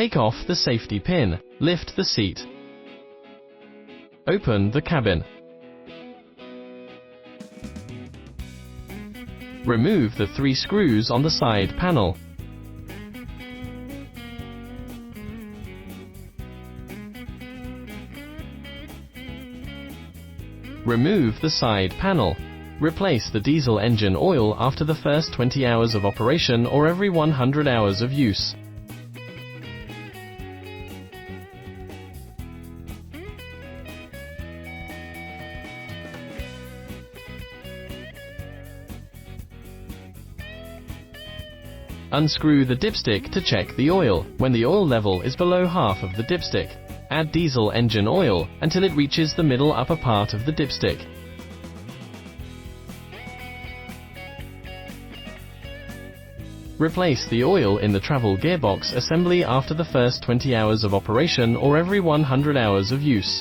Take off the safety pin. Lift the seat. Open the cabin. Remove the 3 screws on the side panel. Remove the side panel. Replace the diesel engine oil after the first 20 hours of operation or every 100 hours of use. Unscrew the dipstick to check the oil. When the oil level is below half of the dipstick, add diesel engine oil until it reaches the middle upper part of the dipstick. Replace the oil in the travel gearbox assembly after the first 20 hours of operation or every 100 hours of use.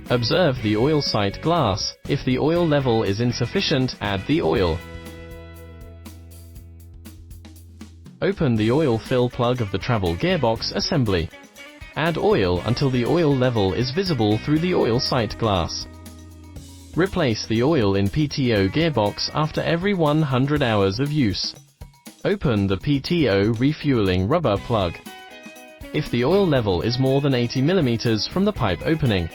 Observe the oil sight glass. If the oil level is insufficient, add the oil. Open the oil fill plug of the travel gearbox assembly. Add oil until the oil level is visible through the oil sight glass. Replace the oil in PTO gearbox after every 100 hours of use. Open the PTO refueling rubber plug. If the oil level is more than 80 mm from the pipe opening,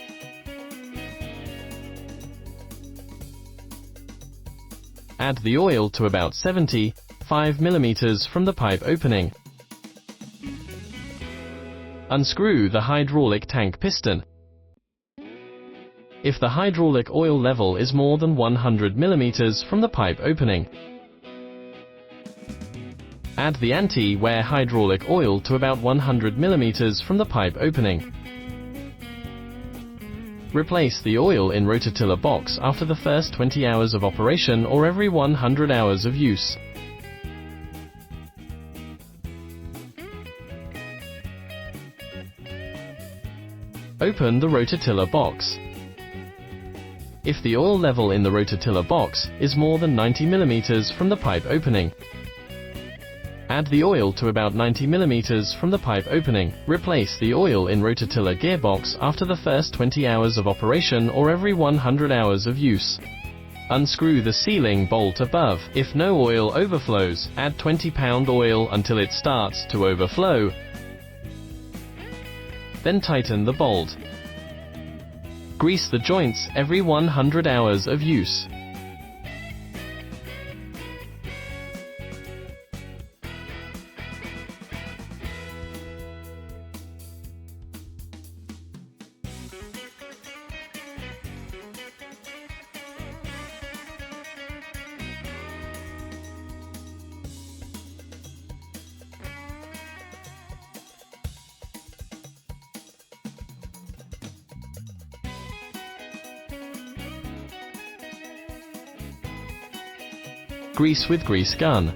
add the oil to about 75 mm from the pipe opening. Unscrew the hydraulic tank piston. If the hydraulic oil level is more than 100 mm from the pipe opening, add the anti-wear hydraulic oil to about 100 mm from the pipe opening. Replace the oil in rototiller box after the first 20 hours of operation or every 100 hours of use. Open the rototiller box. If the oil level in the rototiller box is more than 90 mm from the pipe opening, add the oil to about 90 mm from the pipe opening. Replace the oil in rototiller gearbox after the first 20 hours of operation or every 100 hours of use. Unscrew the sealing bolt above. If no oil overflows, add 20 pound oil until it starts to overflow. Then tighten the bolt. Grease the joints every 100 hours of use. Grease with grease gun.